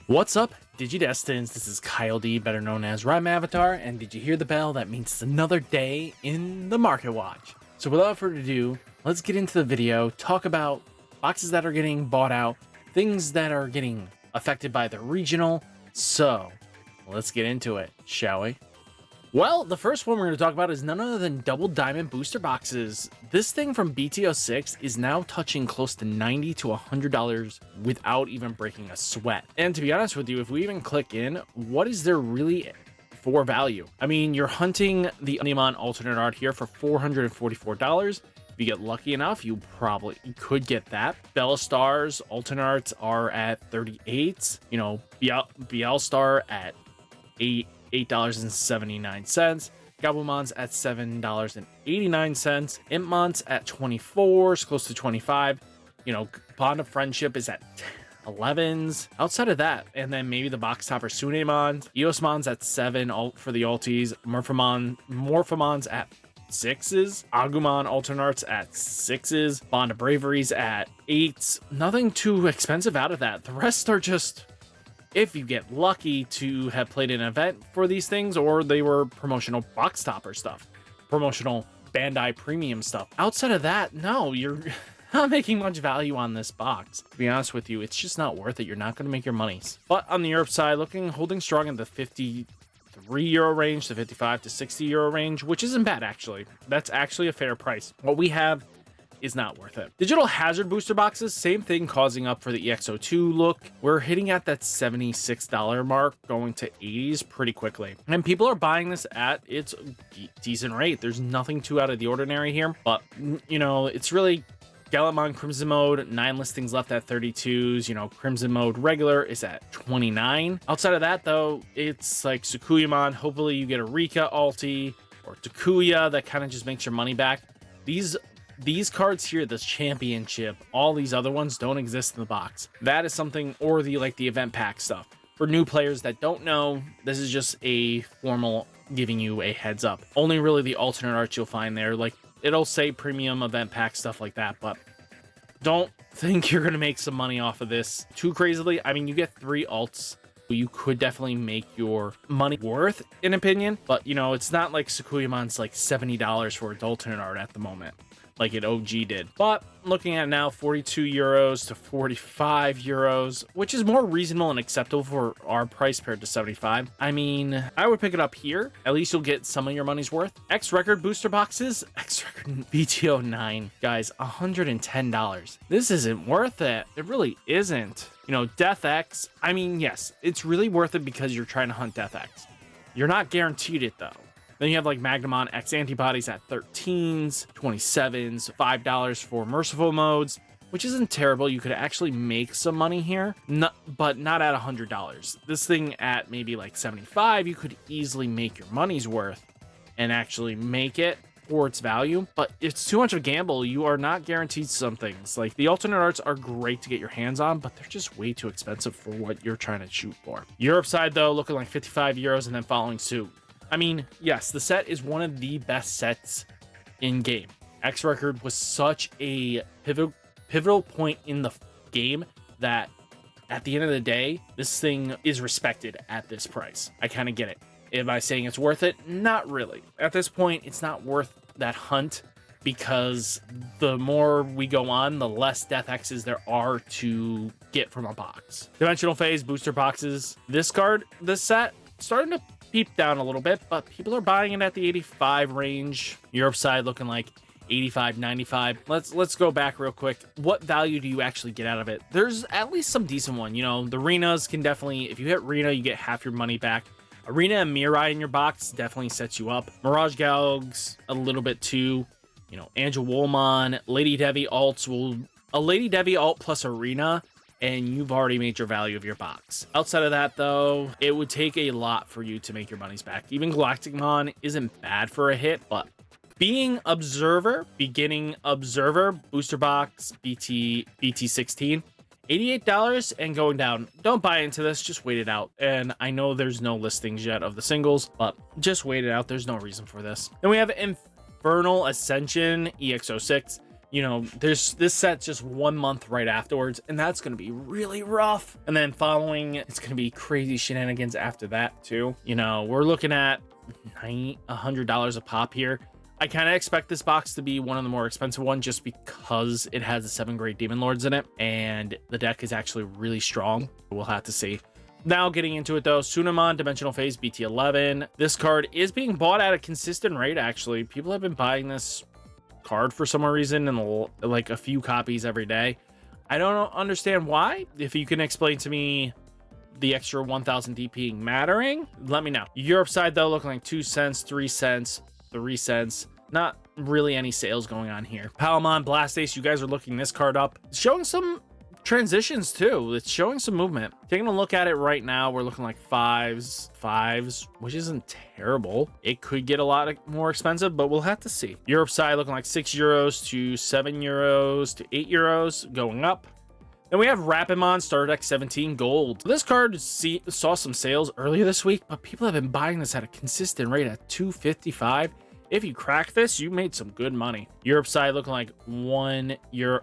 What's up, Digidestins? This is Kyle D, better known as RideMyAvatar, and did you hear the bell? That means it's another day in the Market Watch. So without further ado, let's get into the video, talk about boxes that are getting bought out, things that are getting affected by the regional. So let's get into it, shall we? Well, the first one we're going to talk about is none other than double diamond booster boxes. This thing from BTO6 is now touching close to $90 to $100 without even breaking a sweat. And to be honest with you, if we even click in, what is there really for value? I mean, you're hunting the Digimon alternate art here for $444. If you get lucky enough, you could get that. Bella Stars alternate arts are at 38. You know, BL Star at $8.79. Gabumon's at $7.89. Impmon's at 24, it's close to 25. You know, Bond of Friendship is at 11s. Outside of that, and then maybe the box topper Sunemon. Eosmon's at 7 for the alties. Morphomon's at 6s. Agumon alternarts at 6s. Bond of Bravery's at 8s. Nothing too expensive out of that. The rest are just, if you get lucky to have played an event for these things, or they were promotional box topper stuff, promotional Bandai premium stuff. Outside of that, no, you're not making much value on this box. To be honest with you, it's just not worth it. You're not going to make your monies. But on the Europe side, holding strong in the €53 range, the 55 to €60 range, which isn't bad actually. That's actually a fair price. What we have is not worth it. Digital hazard booster boxes, same thing, causing up for the EXO2 look. We're hitting at that $76 mark, going to 80s pretty quickly. And people are buying this at its decent rate. There's nothing too out of the ordinary here, but you know, it's really Galamon Crimson Mode, 9 listings left at 32s. You know, Crimson Mode regular is at 29. Outside of that though, it's like Tsukuyamon. Hopefully you get a Rika Alti or Takuya that kind of just makes your money back. These cards here, this championship, all these other ones don't exist in the box. That is something, or the event pack stuff. For new players that don't know, this is just a formal giving you a heads up. Only really the alternate art you'll find there. Like, it'll say premium event pack, stuff like that, but don't think you're gonna make some money off of this too crazily. I mean, you get 3 alts. You could definitely make your money worth, in opinion, but you know, it's not like Sukuyamon's like $70 for its alternate art at the moment, like it OG did. But looking at now, €42 to €45, which is more reasonable and acceptable for our price compared to 75. I mean, I would pick it up here. At least you'll get some of your money's worth. X Record booster boxes, X Record BTO 9, guys, $110. This isn't worth it. It really isn't. You know, Death X, I mean, yes, it's really worth it because you're trying to hunt Death X. You're not guaranteed it though. Then you have like Magnamon X antibodies at 13s, 27s, $5 for merciful modes, which isn't terrible. You could actually make some money here, but not at $100. This thing at maybe like 75, you could easily make your money's worth and actually make it for its value, but it's too much of a gamble. You are not guaranteed some things. Like the alternate arts are great to get your hands on, but they're just way too expensive for what you're trying to shoot for. Europe side though, looking like €55 and then following suit. I mean, yes, the set is one of the best sets in game. X Record was such a pivotal point in the game that at the end of the day, this thing is respected at this price. I kind of get it. Am I saying it's worth it? Not really. At this point, it's not worth that hunt because the more we go on, the less Death X's there are to get from a box. Dimensional Phase booster boxes. This set, starting to peep down a little bit, but people are buying it at the 85 range. Europe side looking like 85, 95. Let's go back real quick. What value do you actually get out of it? There's at least some decent one. You know, the Renas can definitely, if you hit Rena, you get half your money back. Arena and Mirai in your box definitely sets you up. Mirage Galgs, a little bit too. You know, Angel Woolmon, Lady Devi alts a Lady Devi alt plus Arena, and you've already made your value of your box. Outside of that, though, it would take a lot for you to make your money's back. Even Galacticmon isn't bad for a hit, but beginning observer, booster box, BT16, $88 and going down. Don't buy into this, just wait it out. And I know there's no listings yet of the singles, but just wait it out. There's no reason for this. Then we have Infernal Ascension EX06. You know, there's this set's just 1 month right afterwards, and that's going to be really rough. And then following, it's going to be crazy shenanigans after that too. You know, we're looking at $100 a pop here. I kind of expect this box to be one of the more expensive ones just because it has the 7 Great Demon Lords in it, and the deck is actually really strong. We'll have to see. Now getting into it though, Sunamon Dimensional Phase BT11. This card is being bought at a consistent rate, actually. People have been buying this card for some reason and like a few copies every day. I don't understand why. If you can explain to me the extra 1000 DP mattering, let me know. Europe side though, looking like 2 cents, 3 cents, 3 cents. Not really any sales going on here. Palmon Blast Ace, you guys are looking this card up. It's showing some transitions too. It's showing some movement. Taking a look at it right now, we're looking like fives, which isn't terrible. It could get a lot more expensive, but we'll have to see. Europe side looking like €6 to €7 to €8 going up. Then we have Rapidmon Starter Deck 17 Gold. This card saw some sales earlier this week, but people have been buying this at a consistent rate at $255. If you crack this, you made some good money. Europe side looking like €190,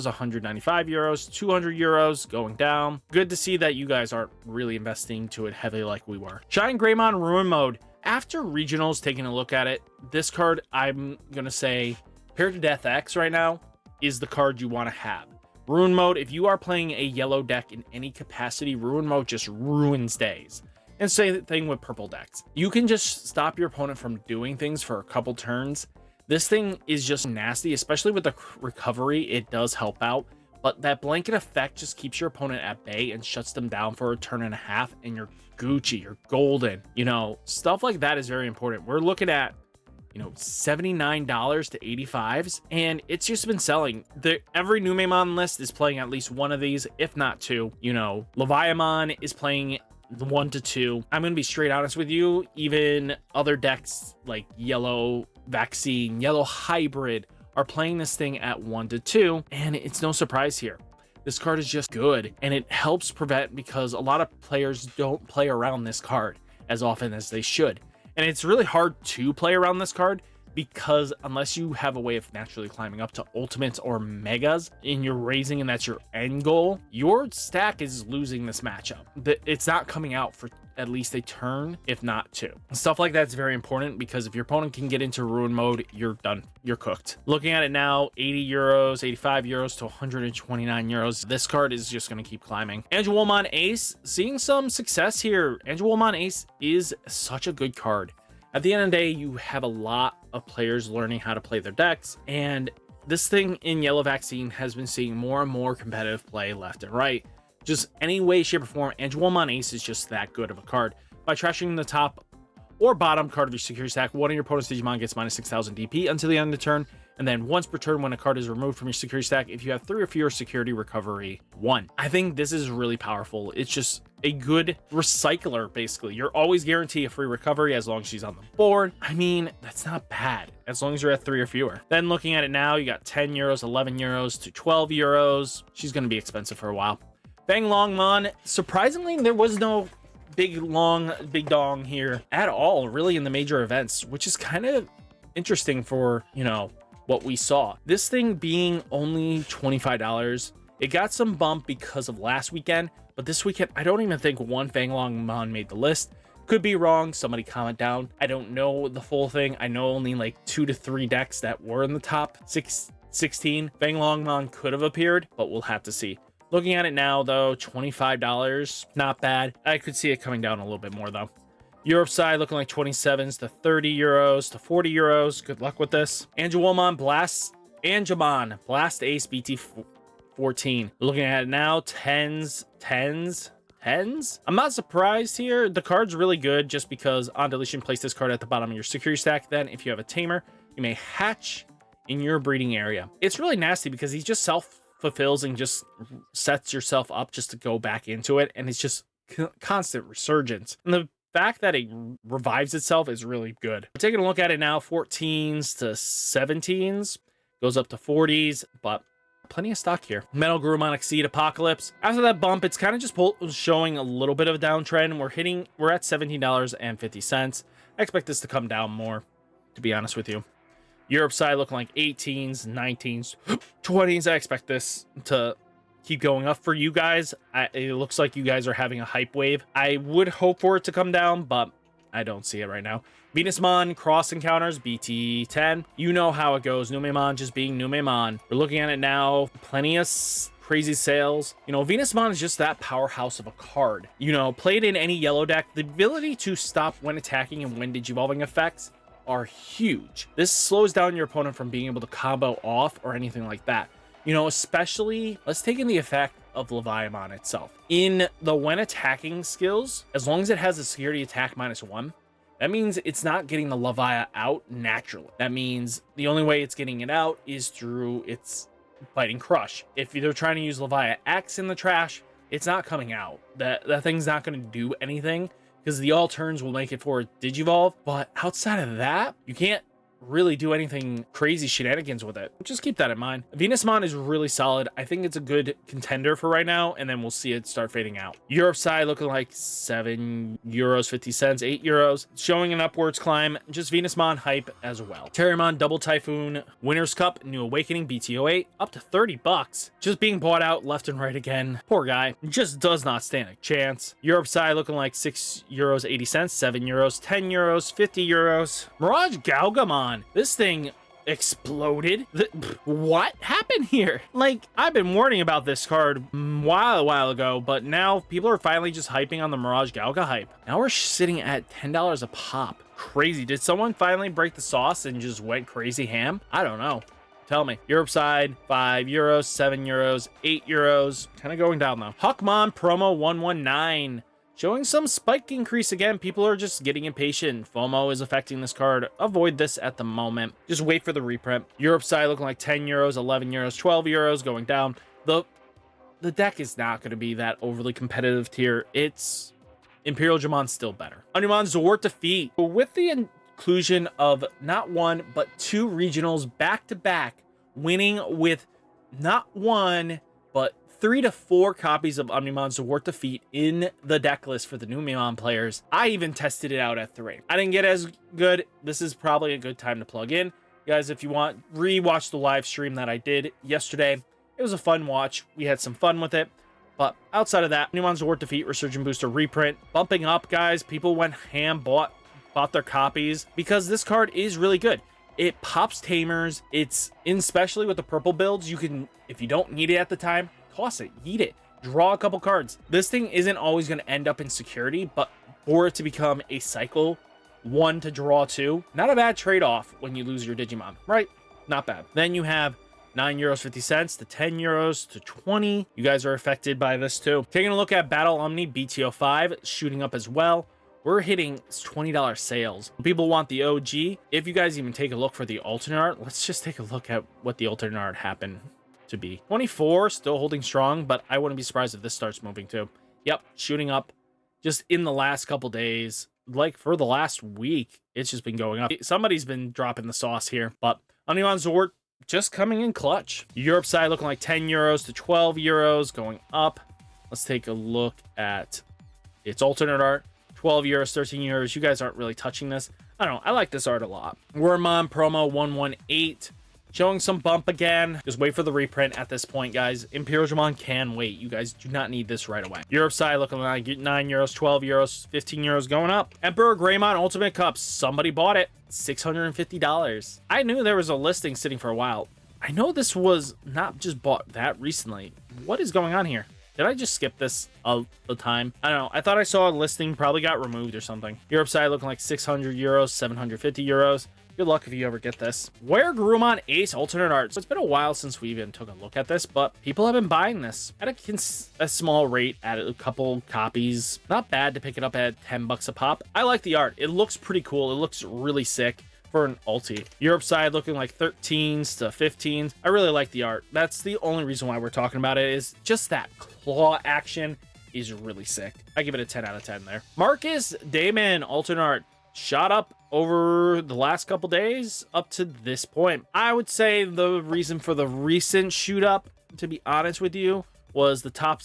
€195, €200 going down. Good to see that you guys aren't really investing to it heavily like we were. Shine Greymon Ruin Mode. After regionals, taking a look at it, this card, I'm gonna say, paired to Death X right now, is the card you want to have. Ruin Mode, if you are playing a yellow deck in any capacity, Ruin Mode just ruins days. And same thing with purple decks. You can just stop your opponent from doing things for a couple turns. This thing is just nasty, especially with the recovery. It does help out, but that blanket effect just keeps your opponent at bay and shuts them down for a turn and a half, and you're Gucci, you're golden. You know, stuff like that is very important. We're looking at, you know, $79 to $85s, and it's just been selling. Every new Numemon list is playing at least one of these, if not two. You know, Leviamon is playing 1 to 2. I'm gonna be straight honest with you, even other decks like Yellow Vaccine, Yellow Hybrid are playing this thing at 1 to 2, and it's no surprise here. This card is just good, and it helps prevent, because a lot of players don't play around this card as often as they should, and it's really hard to play around this card because unless you have a way of naturally climbing up to ultimates or megas and you're raising and that's your end goal, your stack is losing this matchup. It's not coming out for at least a turn, if not 2. Stuff like that's very important, because if your opponent can get into ruin mode, you're done. You're cooked. Looking at it now, €80, €85 to €129. This card is just going to keep climbing. Angelwolmon Ace, seeing some success here. Angelwolmon Ace is such a good card. At the end of the day, you have a lot of players learning how to play their decks, and this thing in Yellow Vaccine has been seeing more and more competitive play left and right. Just any way, shape, or form, Angelwolmon Ace is just that good of a card. By trashing the top or bottom card of your security stack, one of your opponent's Digimon gets minus 6,000 DP until the end of the turn, and then once per turn when a card is removed from your security stack, if you have 3 or fewer security, recovery 1. I think this is really powerful. It's just a good recycler, basically. You're always guaranteed a free recovery as long as she's on the board. I mean, that's not bad, as long as you're at 3 or fewer. Then looking at it now, you got €10, €11 to €12. She's going to be expensive for a while. Bang Longmon, surprisingly, there was no big dong here at all, really, in the major events, which is kind of interesting for, you know, what we saw. This thing being only $25, it got some bump because of last weekend, but this weekend, I don't even think one Fang Longmon made the list. Could be wrong. Somebody comment down. I don't know the full thing. I know only like 2 to 3 decks that were in the top 16. Fang Longmon could have appeared, but we'll have to see. Looking at it now, though, $25, not bad. I could see it coming down a little bit more, though. Europe side looking like 27s to €30 to €40. Good luck with this. Angelwolmon Blast Ace BT14. Looking at it now, 10s. I'm not surprised here. The card's really good just because on deletion, place this card at the bottom of your security stack. Then if you have a tamer, you may hatch in your breeding area. It's really nasty because he's just self-fulfills and just sets yourself up just to go back into it, and it's just constant resurgence. And the fact that it revives itself is really good. We're taking a look at it now, 14s to 17s, goes up to 40s, but plenty of stock here. Metal Grumon Exceed Apocalypse. After that bump, it's kind of just showing a little bit of a downtrend. We're at $17.50. I expect this to come down more, to be honest with you. Europe side looking like 18s, 19s, 20s. I expect this to keep going up for you guys. It looks like you guys are having a hype wave. I would hope for it to come down, but I don't see it right now. Venusmon cross encounters BT10. You know how it goes. Numemon just being Numemon. We're looking at it now. Plenty of crazy sales. You know, Venusmon is just that powerhouse of a card. You know, played in any yellow deck, the ability to stop when attacking and when digivolving effects are huge. This slows down your opponent from being able to combo off or anything like that. You know, especially, let's take in the effect of Leviathan itself. In the when attacking skills, as long as it has a security attack -1, that means it's not getting the Leviathan out naturally. That means the only way it's getting it out is through its Biting Crush. If they're trying to use Leviathan X in the trash, it's not coming out. That thing's not going to do anything because the all turns will make it for Digivolve. But outside of that, you can't really do anything crazy shenanigans with it. Just keep that in mind. Venusmon is really solid. I think it's a good contender for right now, and then we'll see it start fading out. Europe side looking like €7.50, €8, showing an upwards climb. Just Venusmon hype as well. Terriermon Double Typhoon Winner's Cup New Awakening BT08 up to $30, just being bought out left and right again. Poor guy, just does not stand a chance. Europe side looking like €6.80, €7, €10, €50. Mirage Galgamon. This thing exploded. What happened here? Like, I've been warning about this card a while ago, but now people are finally just hyping on the Mirage Galga hype. Now we're sitting at $10 a pop. Crazy. Did someone finally break the sauce and just went crazy ham? I don't know. Tell me. Europe side, €5, €7, €8. Kind of going down though. Huckmon promo 119. Showing some spike increase again. People are just getting impatient. FOMO is affecting this card. Avoid this at the moment. Just wait for the reprint. Europe side looking like €10, €11, €12, going down. The deck is not going to be that overly competitive tier. It's Imperial Jamon's still better. Onimon Zwart defeat. With the inclusion of not one, but 2 regionals back to back, winning with not one, but 3 to 4 copies of Omnimon Zwart defeat in the deck list for the Numemon players. I even tested it out at 3. I didn't get as good. This is probably a good time to plug in. Guys, if you want, re-watch the live stream that I did yesterday. It was a fun watch. We had some fun with it. But outside of that, Omnimon Zwart defeat Resurgent Booster reprint. Bumping up, guys. People went ham, bought their copies because this card is really good. It pops Tamers. It's, especially with the purple builds, you can, if you don't need it at the time, toss it, eat it, draw a couple cards. This thing isn't always going to end up in security, but for it to become a cycle 1 to draw 2, not a bad trade-off when you lose your Digimon, right? Not bad. Then you have €9.50 to €10 to 20. You guys are affected by this too. Taking a look at Battle Omni BT05 shooting up as well. We're hitting $20 sales. People want the OG. If you guys even take a look for the alternate art, let's just take a look at what the alternate art happened to be. 24 still holding strong, but I wouldn't be surprised if this starts moving too. Yep, shooting up just in the last couple days. Like for the last week, it's just been going up. Somebody's been dropping the sauce here, but Omnimon Zwart just coming in clutch. Europe side looking like €10 to €12, going up. Let's take a look at its alternate art. €12, €13. You guys aren't really touching this. I don't know. I like this art a lot. Wormmon promo 118. Showing some bump again. Just wait for the reprint at this point, guys. Imperial Jamon can wait. You guys do not need this right away. Europe side looking like €9, €12, €15 going up. Emperor Greymon Ultimate Cup. Somebody bought it. $650. I knew there was a listing sitting for a while. I know this was not just bought that recently. What is going on here? Did I just skip this all the time? I don't know. I thought I saw a listing, probably got removed or something. Europe side looking like €600, €750. Good luck if you ever get this. Where Garurumon Ace alternate art. So it's been a while since we even took a look at this, but people have been buying this at a small rate, at a couple copies. Not bad to pick it up at $10 a pop. I like the art. It looks pretty cool. It looks really sick for an ulti. Europe side looking like 13s to 15s. I really like the art. That's the only reason why we're talking about it, is just that claw action is really sick. I give it a 10 out of 10 there. Marcus Damon alternate art. Shot up over the last couple days up to this point. I would say the reason for the recent shoot up, to be honest with you, was the top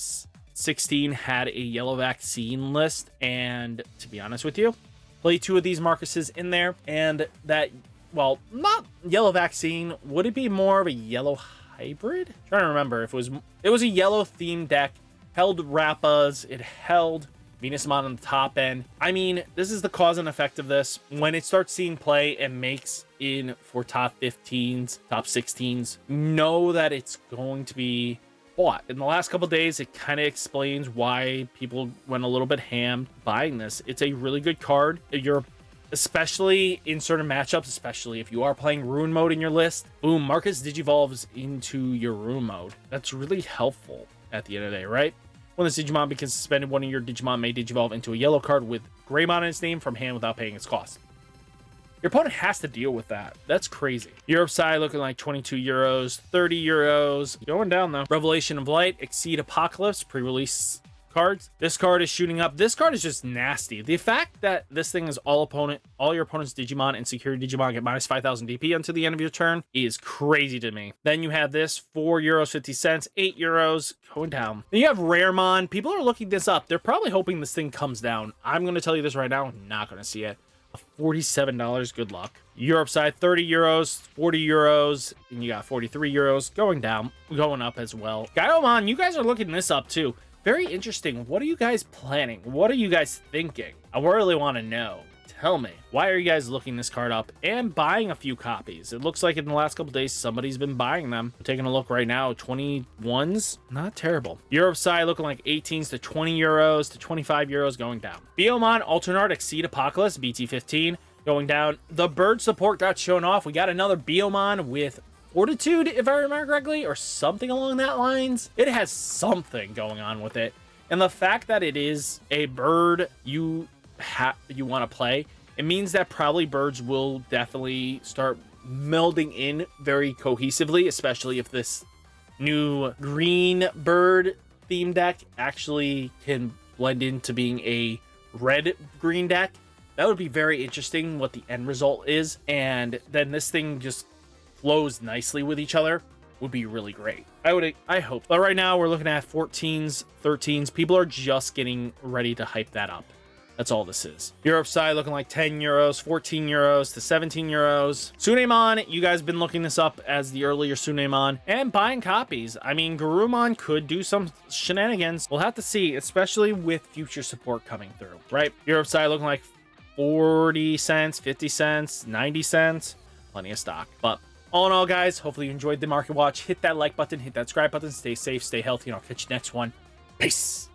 16 had a yellow vaccine list, and to be honest with you, play 2 of these Marcuses in there, and that well, not yellow vaccine. Would it be more of a yellow hybrid? I'm trying to remember if it was a yellow themed deck, held Rappas, it held Venusmon on the top end. I mean, this is the cause and effect of this. When it starts seeing play and makes in for top 15s, top 16s, know that it's going to be bought. In the last couple days, it kind of explains why people went a little bit ham buying this. It's a really good card. You're especially in certain matchups, especially if you are playing Ruin mode in your list. Boom, Marcus Digivolves into your Ruin mode. That's really helpful at the end of the day, right? When this Digimon becomes suspended, one of your Digimon may Digivolve into a yellow card with Greymon in its name from hand without paying its cost. Your opponent has to deal with that. That's crazy. Europe side looking like 22 euros, 30 euros. Going down though. Revelation of Light, Exceed Apocalypse, pre-release cards. This card is shooting up. This card is just nasty. The fact that this thing is all your opponent's Digimon and security Digimon get minus 5,000 DP until the end of your turn is crazy to me. Then you have this 4 euros 50 cents, 8 euros going down. Then you have Raremon. People are looking this up. They're probably hoping this thing comes down. I'm going to tell you this right now. I'm not going to see it. $47. Good luck. Europe side 30 euros, 40 euros, and you got 43 euros going down, going up as well. Gaiomon, you guys are looking this up too. Very interesting. What are you guys planning? What are you guys thinking? I really want to know. Tell me, why are you guys looking this card up and buying a few copies? It looks like in the last couple days, somebody's been buying them. We're taking a look right now. 21s, not terrible. Europe side looking like 18s to 20 euros to 25 euros going down. Biomon, Alternate, Exceed Apocalypse, BT15 going down. The bird support got shown off. We got another Biomon with Fortitude, if I remember correctly, or something along that lines. It has something going on with it. And the fact that it is a bird you want to play, it means that probably birds will definitely start melding in very cohesively, especially if this new green bird theme deck actually can blend into being a red green deck. That would be very interesting what the end result is, and then this thing just flows nicely with each other. Would be really great. I hope. But right now we're looking at 14s, 13s. People are just getting ready to hype that up. That's all this is. Europe side looking like 10 euros, 14 euros to 17 euros. Sunemon, you guys been looking this up as the earlier Sunemon and buying copies. I mean, Garurumon could do some shenanigans. We'll have to see, especially with future support coming through, right? Europe side looking like 40 cents, 50 cents, 90 cents. Plenty of stock. But all in all, guys, hopefully you enjoyed the market watch. Hit that like button, hit that subscribe button. Stay safe, stay healthy, and I'll catch you next one. Peace.